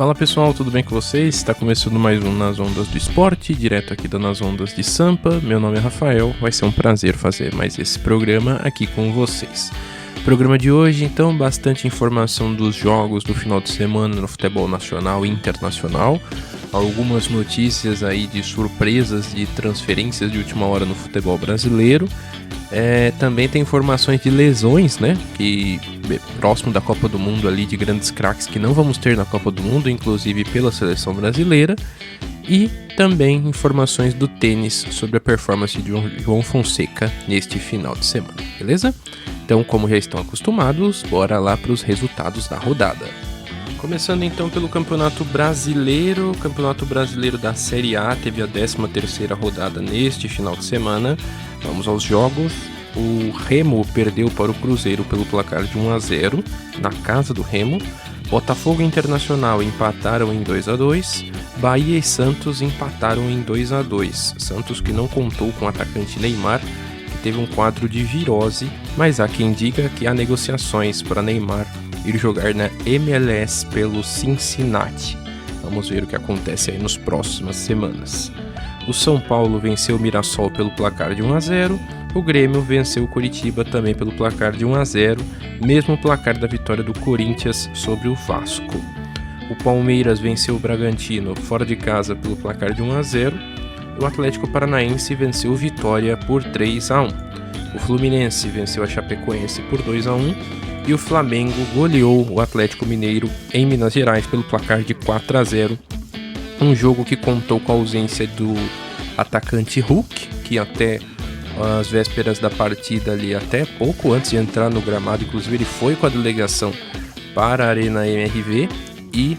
Fala pessoal, tudo bem com vocês? Está começando mais um Nas Ondas do Esporte, direto aqui da Nas Ondas de Sampa. Meu nome é Rafael, vai ser um prazer fazer mais esse programa aqui com vocês. Programa de hoje, então, bastante informação dos jogos do final de semana no futebol nacional e internacional. Algumas notícias aí de surpresas de transferências de última hora no futebol brasileiro. Também tem informações de lesões, né? Que próximo da Copa do Mundo ali, de grandes craques que não vamos ter na Copa do Mundo, inclusive pela seleção brasileira. E também informações do tênis sobre a performance de João Fonseca neste final de semana, beleza? Então, como já estão acostumados, bora lá para os resultados da rodada. Começando então pelo Campeonato Brasileiro. O Campeonato Brasileiro da Série A teve a 13ª rodada neste final de semana. Vamos aos jogos. O Remo perdeu para o Cruzeiro pelo placar de 1-0 na casa do Remo. Botafogo e Internacional empataram em 2-2. Bahia e Santos empataram em 2-2. Santos que não contou com o atacante Neymar, que teve um quadro de virose, mas há quem diga que há negociações para Neymar ir jogar na MLS pelo Cincinnati. Vamos ver o que acontece aí nas próximas semanas. O São Paulo venceu o Mirassol pelo placar de 1-0. O Grêmio venceu o Coritiba também pelo placar de 1-0, mesmo placar da vitória do Corinthians sobre o Vasco. O Palmeiras venceu o Bragantino fora de casa pelo placar de 1-0. O Atlético Paranaense venceu o Vitória por 3-1. O Fluminense venceu a Chapecoense por 2-1. E o Flamengo goleou o Atlético Mineiro em Minas Gerais pelo placar de 4-0. Um jogo que contou com a ausência do atacante Hulk, que até as vésperas da partida ali, até pouco antes de entrar no gramado, inclusive ele foi com a delegação para a Arena MRV, e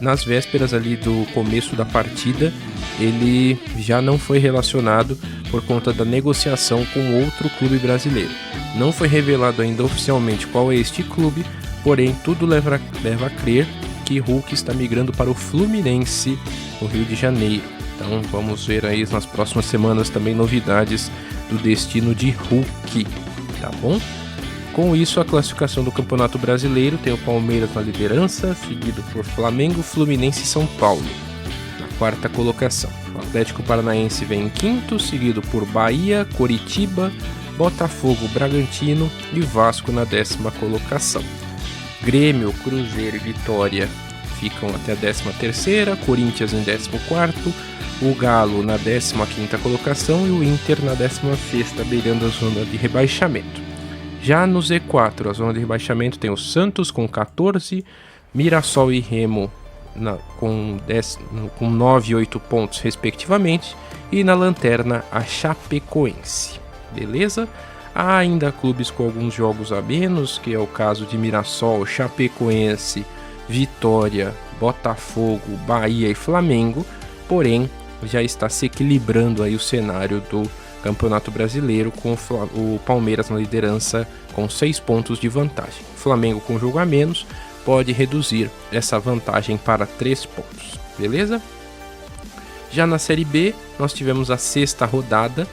nas vésperas ali do começo da partida ele já não foi relacionado por conta da negociação com outro clube brasileiro. Não foi revelado ainda oficialmente qual é este clube, porém tudo leva a crer que Hulk está migrando para o Fluminense, no Rio de Janeiro. Então vamos ver aí nas próximas semanas também novidades do destino de Hulk, tá bom? Com isso, a classificação do Campeonato Brasileiro tem o Palmeiras na liderança, seguido por Flamengo, Fluminense e São Paulo, na quarta colocação. O Atlético Paranaense vem em quinto, seguido por Bahia, Coritiba, Botafogo, Bragantino e Vasco na 10ª colocação. Grêmio, Cruzeiro e Vitória ficam até a 13ª, Corinthians em 14º, o Galo na 15ª colocação e o Inter na 16ª, beirando a zona de rebaixamento. Já no Z4, a zona de rebaixamento tem o Santos com 14, Mirassol e Remo com 9 e 8 pontos respectivamente, e na lanterna a Chapecoense, beleza? Há ainda clubes com alguns jogos a menos, que é o caso de Mirassol, Chapecoense, Vitória, Botafogo, Bahia e Flamengo, porém já está se equilibrando aí o cenário do Campeonato Brasileiro, com o Palmeiras na liderança com 6 pontos de vantagem. O Flamengo, com jogo a menos, pode reduzir essa vantagem para 3 pontos, beleza? Já na Série B, nós tivemos a 6ª rodada,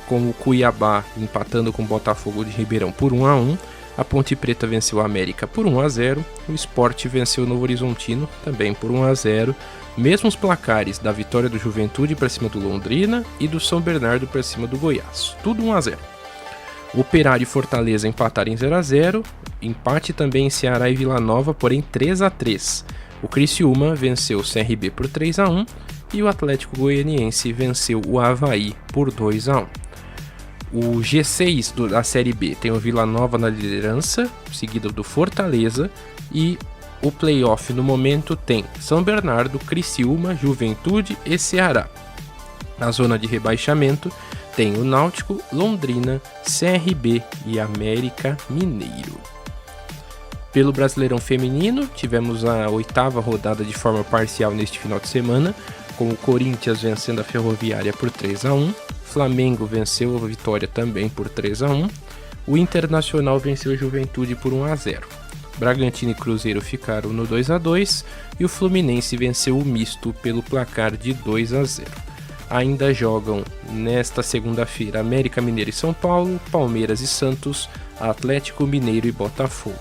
com o Cuiabá empatando com o Botafogo de Ribeirão por 1-1, a Ponte Preta venceu a América por 1-0, o Sport venceu o Novo Horizontino também por 1-0, mesmos placares da vitória do Juventude para cima do Londrina e do São Bernardo para cima do Goiás, tudo 1-0. O Operário e Fortaleza empataram em 0-0, empate também em Ceará e Vila Nova, porém 3-3. O Criciúma venceu o CRB por 3-1 e o Atlético Goianiense venceu o Avaí por 2-1. O G6 da Série B tem o Vila Nova na liderança, seguido do Fortaleza, e o playoff no momento tem São Bernardo, Criciúma, Juventude e Ceará. Na zona de rebaixamento tem o Náutico, Londrina, CRB e América Mineiro. Pelo Brasileirão Feminino, tivemos a 8ª rodada de forma parcial neste final de semana, com o Corinthians vencendo a Ferroviária por 3-1, Flamengo venceu a Vitória também por 3-1, o Internacional venceu a Juventude por 1-0. Bragantino e Cruzeiro ficaram no 2-2 e o Fluminense venceu o Misto pelo placar de 2-0. Ainda jogam nesta segunda-feira América Mineiro e São Paulo, Palmeiras e Santos, Atlético Mineiro e Botafogo.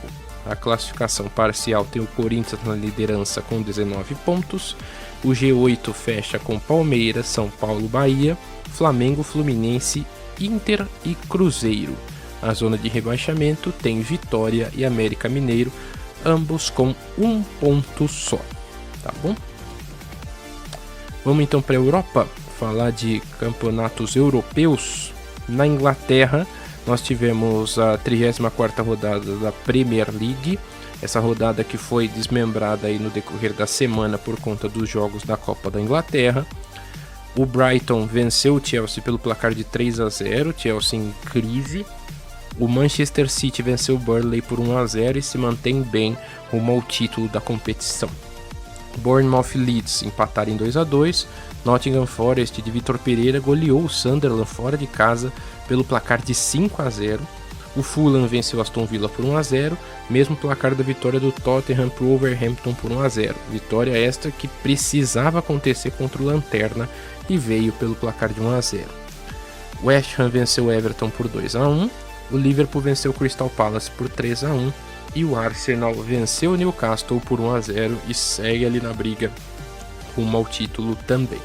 A classificação parcial tem o Corinthians na liderança com 19 pontos. O G8 fecha com Palmeiras, São Paulo, Bahia, Flamengo, Fluminense, Inter e Cruzeiro. A zona de rebaixamento tem Vitória e América Mineiro, ambos com 1 ponto só. Tá bom? Vamos então para a Europa, falar de campeonatos europeus. Na Inglaterra, nós tivemos a 34ª rodada da Premier League, essa rodada que foi desmembrada aí no decorrer da semana por conta dos jogos da Copa da Inglaterra. O Brighton venceu o Chelsea pelo placar de 3-0, Chelsea em crise. O Manchester City venceu o Burnley por 1-0 e se mantém bem rumo ao título da competição. Bournemouth e Leeds empataram em 2-2. Nottingham Forest de Vitor Pereira goleou o Sunderland fora de casa pelo placar de 5-0. O Fulham venceu Aston Villa por 1-0, mesmo placar da vitória do Tottenham para o Wolverhampton por 1-0. Vitória esta que precisava acontecer contra o Lanterna e veio pelo placar de 1-0. West Ham venceu o Everton por 2-1. O Liverpool venceu o Crystal Palace por 3-1. E o Arsenal venceu o Newcastle por 1-0 e segue ali na briga rumo ao título também.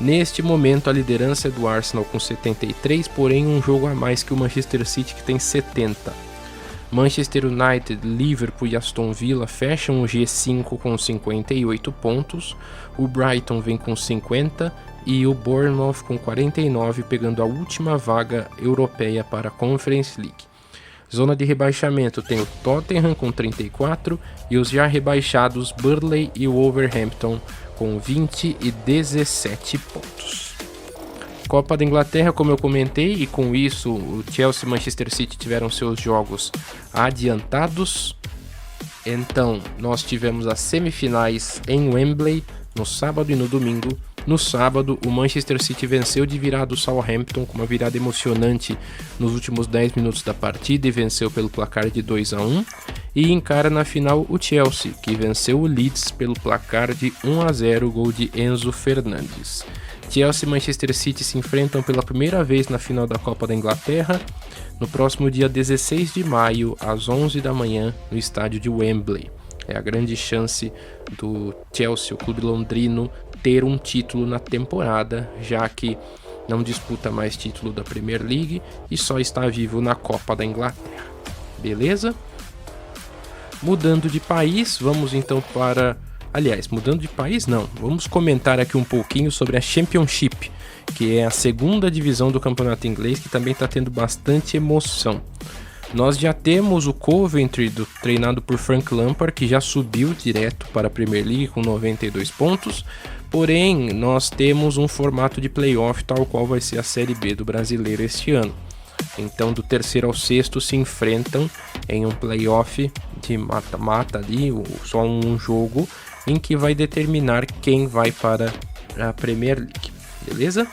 Neste momento a liderança é do Arsenal com 73, porém um jogo a mais que o Manchester City que tem 70. Manchester United, Liverpool e Aston Villa fecham o G5 com 58 pontos, o Brighton vem com 50 e o Bournemouth com 49, pegando a última vaga europeia para a Conference League. Zona de rebaixamento tem o Tottenham com 34 e os já rebaixados Burnley e Wolverhampton com 20 e 17 pontos. Copa da Inglaterra, como eu comentei, e com isso o Chelsea e Manchester City tiveram seus jogos adiantados. Então nós tivemos as semifinais em Wembley no sábado e no domingo. No sábado, o Manchester City venceu de virada o Southampton com uma virada emocionante nos últimos 10 minutos da partida e venceu pelo placar de 2-1. E encara na final o Chelsea, que venceu o Leeds pelo placar de 1-0, gol de Enzo Fernandes. Chelsea e Manchester City se enfrentam pela primeira vez na final da Copa da Inglaterra no próximo dia 16 de maio, às 11 da manhã, no estádio de Wembley. É a grande chance do Chelsea, o clube londrino, ter um título na temporada, já que não disputa mais título da Premier League e só está vivo na Copa da Inglaterra. Beleza? Mudando de país, vamos então para... Aliás, mudando de país não, vamos comentar aqui um pouquinho sobre a Championship, que é a segunda divisão do campeonato inglês, que também está tendo bastante emoção. Nós já temos o Coventry, treinado por Frank Lampard, que já subiu direto para a Premier League com 92 pontos, porém nós temos um formato de playoff tal qual vai ser a Série B do Brasileiro este ano. Então do terceiro ao sexto se enfrentam em um playoff de mata-mata ali, só um jogo, em que vai determinar quem vai para a Premier League, beleza?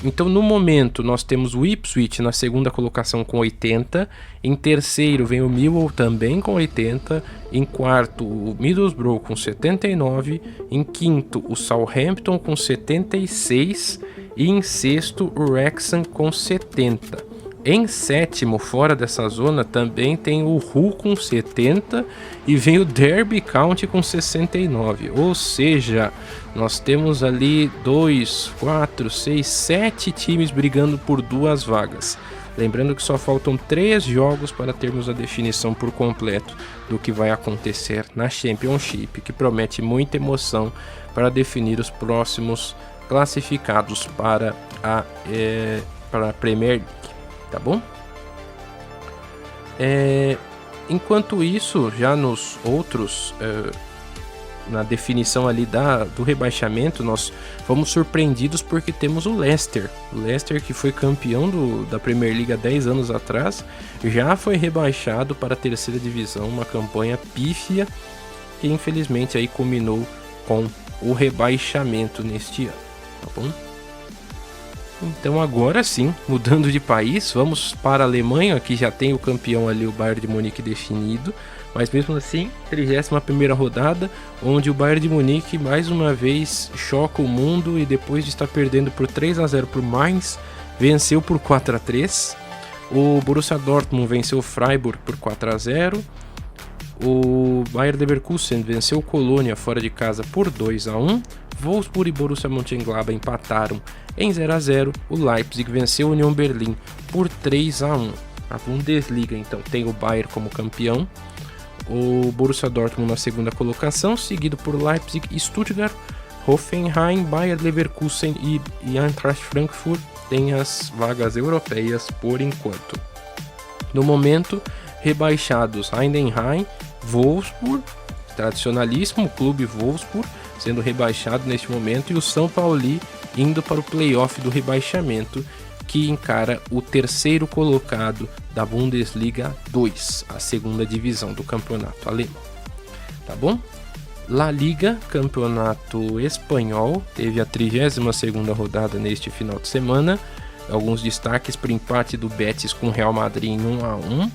Então no momento nós temos o Ipswich na segunda colocação com 80, em terceiro vem o Millwall também com 80, em quarto o Middlesbrough com 79, em quinto o Southampton com 76 e em sexto o Wrexham com 70. Em sétimo, fora dessa zona, também tem o Hull com 70 e vem o Derby County com 69. Ou seja, nós temos ali 2, 4, 6, 7 times brigando por 2 vagas. Lembrando que só faltam 3 jogos para termos a definição por completo do que vai acontecer na Championship, que promete muita emoção para definir os próximos classificados para a Premier League. Tá bom? Enquanto isso, já nos outros, na definição ali do rebaixamento, nós fomos surpreendidos porque temos o Leicester. O Leicester, que foi campeão da Premier League há 10 anos atrás, já foi rebaixado para a terceira divisão, uma campanha pífia que infelizmente aí culminou com o rebaixamento neste ano. Tá bom? Então agora sim, mudando de país, vamos para a Alemanha, que já tem o campeão ali, o Bayern de Munique definido, mas mesmo assim, 31ª rodada, onde o Bayern de Munique mais uma vez choca o mundo e depois de estar perdendo por 3-0 por Mainz, venceu por 4-3. O Borussia Dortmund venceu o Freiburg por 4-0. O Bayer Leverkusen venceu o Colônia fora de casa por 2-1. Wolfsburg e Borussia Mönchengladbach empataram em 0-0. O Leipzig venceu a Union Berlin por 3-1. A Bundesliga então tem o Bayern como campeão, o Borussia Dortmund na segunda colocação, seguido por Leipzig e Stuttgart. Hoffenheim, Bayer Leverkusen e Eintracht Frankfurt têm as vagas europeias por enquanto. No momento, rebaixados Heidenheim, Wolfsburg, tradicionalíssimo clube Wolfsburg, sendo rebaixado neste momento, e o São Paulo indo para o playoff do rebaixamento, que encara o terceiro colocado da Bundesliga 2, a segunda divisão do campeonato alemão. Tá bom? La Liga, campeonato espanhol, teve a 32ª rodada neste final de semana. Alguns destaques para o empate do Betis com o Real Madrid em 1-1.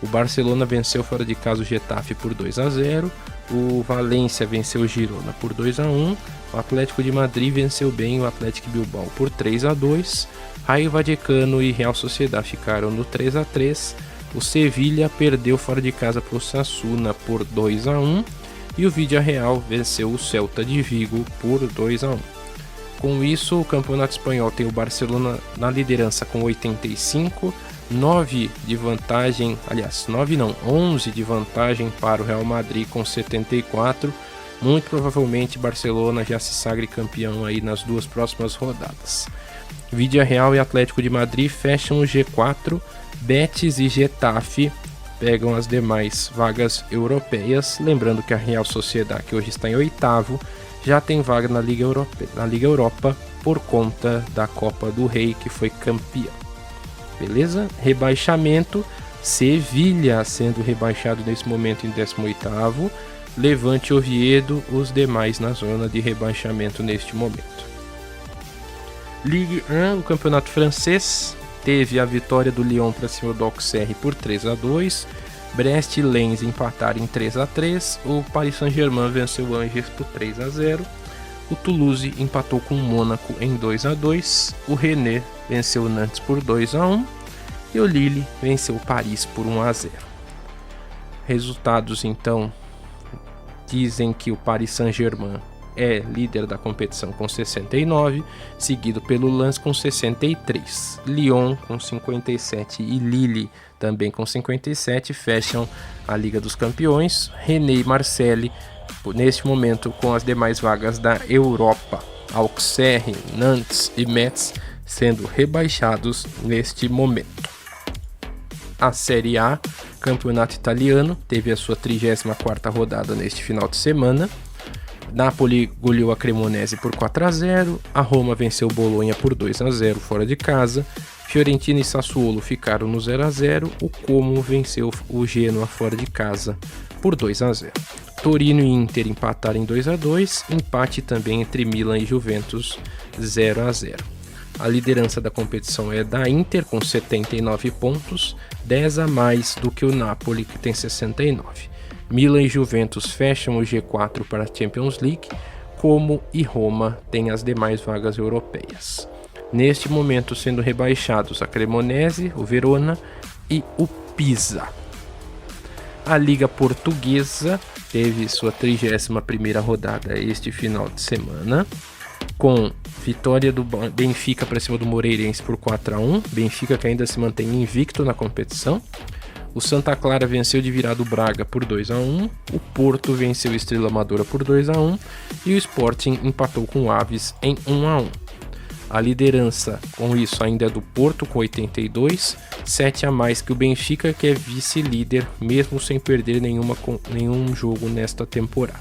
O Barcelona venceu fora de casa o Getafe por 2-0. O Valência venceu o Girona por 2-1. O Atlético de Madrid venceu bem o Atlético Bilbao por 3-2. Rayo Vallecano e Real Sociedad ficaram no 3-3. O Sevilha perdeu fora de casa para o Osasuna por 2-1. E o Villarreal venceu o Celta de Vigo por 2-1. Com isso, o Campeonato Espanhol tem o Barcelona na liderança com 85, 11 de vantagem para o Real Madrid com 74. Muito provavelmente Barcelona já se sagre campeão aí nas duas próximas rodadas. Villarreal e Atlético de Madrid fecham o G4, Betis e Getafe pegam as demais vagas europeias. Lembrando que a Real Sociedad, que hoje está em 8º, já tem vaga na Liga Europa por conta da Copa do Rei, que foi campeão. Beleza? Rebaixamento, Sevilha sendo rebaixado nesse momento em 18º, Levante e Oviedo, os demais na zona de rebaixamento neste momento. Ligue 1, o campeonato francês, teve a vitória do Lyon para cima do Auxerre por 3-2, Brest e Lens empataram em 3-3, o Paris Saint-Germain venceu o Angers por 3-0, o Toulouse empatou com o Mônaco em 2-2, o Rennes venceu o Nantes por 2-1 e o Lille venceu o Paris por 1-0. Resultados então dizem que o Paris Saint-Germain é líder da competição com 69, seguido pelo Lens com 63. Lyon com 57 e Lille também com 57 fecham a Liga dos Campeões. Rennes e Marseille, neste momento, com as demais vagas da Europa. Auxerre, Nantes e Metz sendo rebaixados neste momento. A Série A, campeonato italiano, teve a sua 34ª rodada neste final de semana. Napoli goleou a Cremonese por 4-0, a Roma venceu o Bolonha por 2-0 fora de casa, Fiorentina e Sassuolo ficaram no 0-0, o Como venceu o Genoa fora de casa por 2-0. Torino e Inter empataram em 2-2, empate também entre Milan e Juventus 0-0. A liderança da competição é da Inter com 79 pontos, 10 a mais do que o Napoli, que tem 69. Milan e Juventus fecham o G4 para a Champions League, Como e Roma têm as demais vagas europeias. Neste momento sendo rebaixados a Cremonese, o Verona e o Pisa. A Liga Portuguesa teve sua 31ª rodada este final de semana, com vitória do Benfica para cima do Moreirense por 4-1, Benfica que ainda se mantém invicto na competição. O Santa Clara venceu de virada o Braga por 2-1, o Porto venceu o Estrela Amadora por 2-1 e o Sporting empatou com o Aves em 1-1. A liderança com isso ainda é do Porto com 82, 7 a mais que o Benfica, que é vice-líder mesmo sem perder nenhum jogo nesta temporada.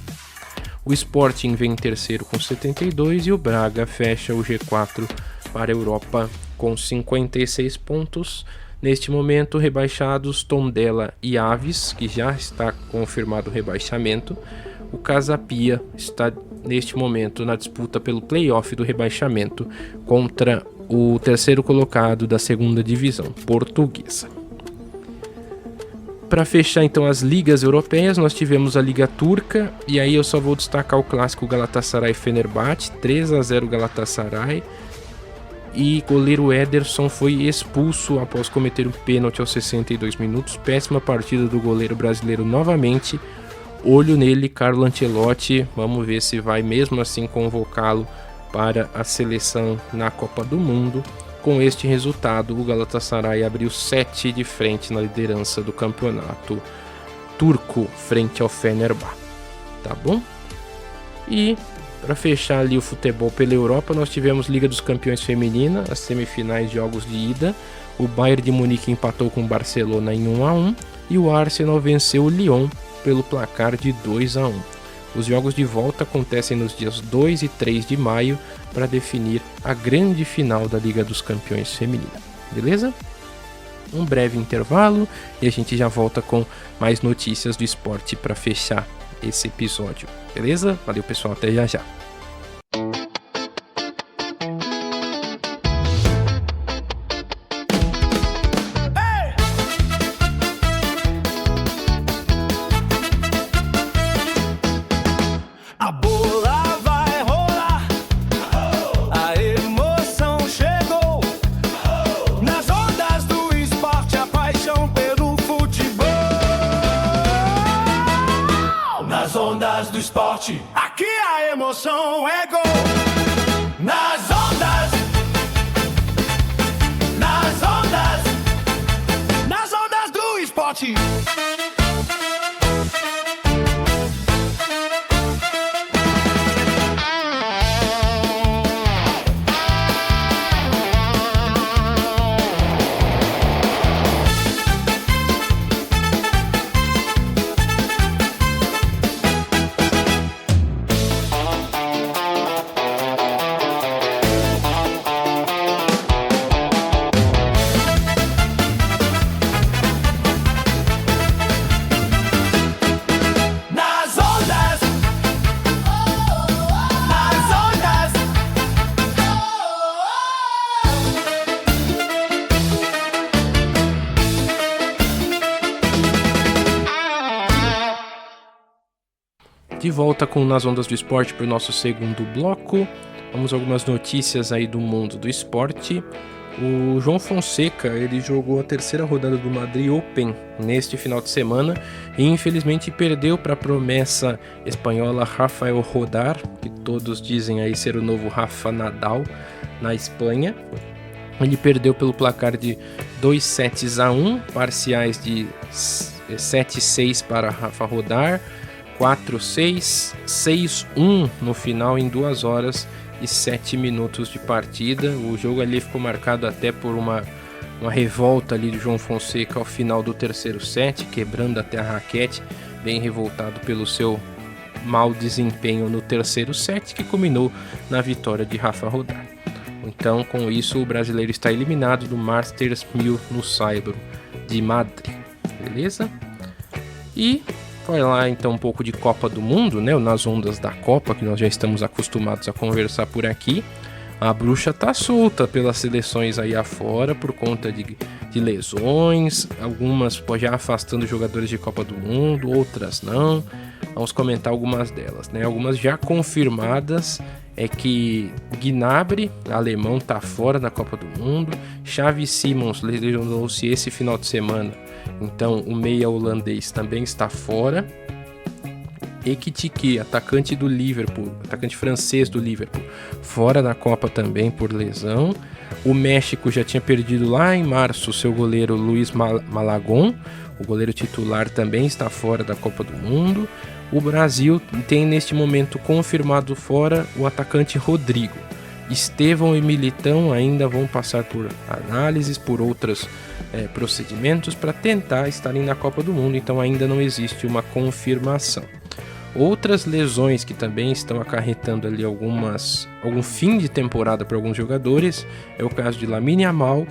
O Sporting vem em terceiro com 72 e o Braga fecha o G4 para a Europa com 56 pontos. Neste momento, rebaixados Tondela e Aves, que já está confirmado o rebaixamento. O Casa Pia está neste momento na disputa pelo playoff do rebaixamento contra o terceiro colocado da segunda divisão portuguesa. Para fechar então as ligas europeias, nós tivemos a Liga Turca, e aí eu só vou destacar o clássico Galatasaray-Fenerbahçe, 3-0 Galatasaray. e goleiro Ederson foi expulso após cometer um pênalti aos 62 minutos. Péssima partida do goleiro brasileiro novamente. Olho nele, Carlo Ancelotti. Vamos ver se vai mesmo assim convocá-lo para a seleção na Copa do Mundo. Com este resultado, o Galatasaray abriu 7 de frente na liderança do campeonato turco frente ao Fenerbahçe. Tá bom? E para fechar ali o futebol pela Europa, nós tivemos Liga dos Campeões Feminina, as semifinais de jogos de ida. O Bayern de Munique empatou com o Barcelona em 1-1 e o Arsenal venceu o Lyon pelo placar de 2-1. Os jogos de volta acontecem nos dias 2 e 3 de maio para definir a grande final da Liga dos Campeões Feminina. Beleza? Um breve intervalo e a gente já volta com mais notícias do esporte para fechar esse episódio. Beleza? Valeu, pessoal, até já. A bola vai rolar, a emoção chegou, nas ondas do esporte, a paixão pelo futebol. Nas ondas do esporte, aqui a emoção é gol. Nas ondas do esporte. De volta com Nas Ondas do Esporte para o nosso segundo bloco. Vamos a algumas notícias aí do mundo do esporte. O João Fonseca, ele jogou a terceira rodada do Madrid Open neste final de semana e infelizmente perdeu para a promessa espanhola Rafael Rodar, que todos dizem aí ser o novo Rafa Nadal na Espanha. Ele perdeu pelo placar de 2-1, parciais de 7-6 para Rafa Rodar, 4-6, 6-1 no final em 2 horas e 7 minutos de partida. O jogo ali ficou marcado até por uma revolta ali do João Fonseca ao final do terceiro set, quebrando até a raquete, bem revoltado pelo seu mau desempenho no terceiro set, que culminou na vitória de Rafa Rodar. Então, com isso, o brasileiro está eliminado do Masters 1000 no Saibro de Madrid. Beleza? E vai lá então um pouco de Copa do Mundo, né? Nas ondas da Copa, que nós já estamos acostumados a conversar por aqui. A bruxa tá solta pelas seleções aí afora por conta de lesões, algumas já afastando jogadores de Copa do Mundo, outras não. Vamos comentar algumas delas, né? Algumas já confirmadas é que Gnabry, alemão, tá fora da Copa do Mundo. Xavi Simons lesionou-se esse final de semana, então o meia holandês também está fora. Ekitike, atacante do Liverpool, atacante francês do Liverpool, fora da Copa também por lesão. O México já tinha perdido lá em março seu goleiro Luis Malagón, o goleiro titular também está fora da Copa do Mundo. O Brasil tem neste momento confirmado fora o atacante Rodrigo. Estevão e Militão ainda vão passar por análises, por outros procedimentos para tentar estarem na Copa do Mundo, então ainda não existe uma confirmação. Outras lesões que também estão acarretando ali algum fim de temporada para alguns jogadores é o caso de Lamine Yamal,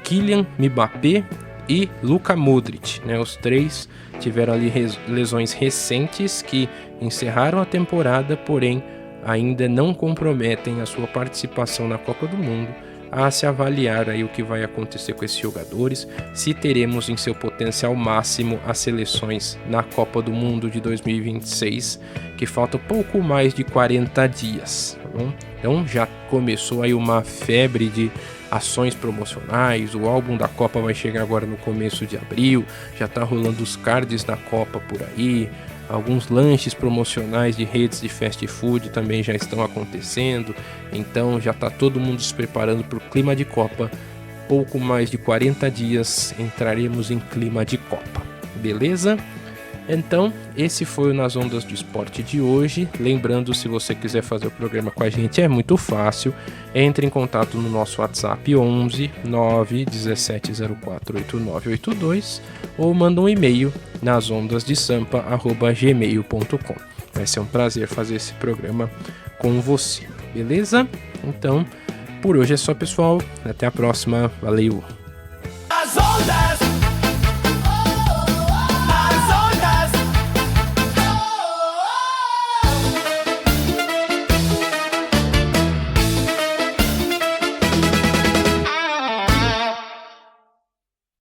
Kylian Mbappé e Luka Modric, né? Os três tiveram ali lesões recentes que encerraram a temporada, porém ainda não comprometem a sua participação na Copa do Mundo. A se avaliar aí o que vai acontecer com esses jogadores, se teremos em seu potencial máximo as seleções na Copa do Mundo de 2026, que falta pouco mais de 40 dias, tá bom? Então já começou aí uma febre de ações promocionais, o álbum da Copa vai chegar agora no começo de abril, já tá rolando os cards da Copa por aí, alguns lanches promocionais de redes de fast food também já estão acontecendo, então já tá todo mundo se preparando para o clima de Copa. Pouco mais de 40 dias entraremos em clima de Copa, beleza? Então, esse foi o Nas Ondas do Esporte de hoje. Lembrando, se você quiser fazer o programa com a gente, é muito fácil. Entre em contato no nosso WhatsApp 11 91704 8982 ou manda um e-mail nasondasdesampa@gmail.com. Vai ser um prazer fazer esse programa com você, beleza? Então, por hoje é só, pessoal. Até a próxima. Valeu! Nas ondas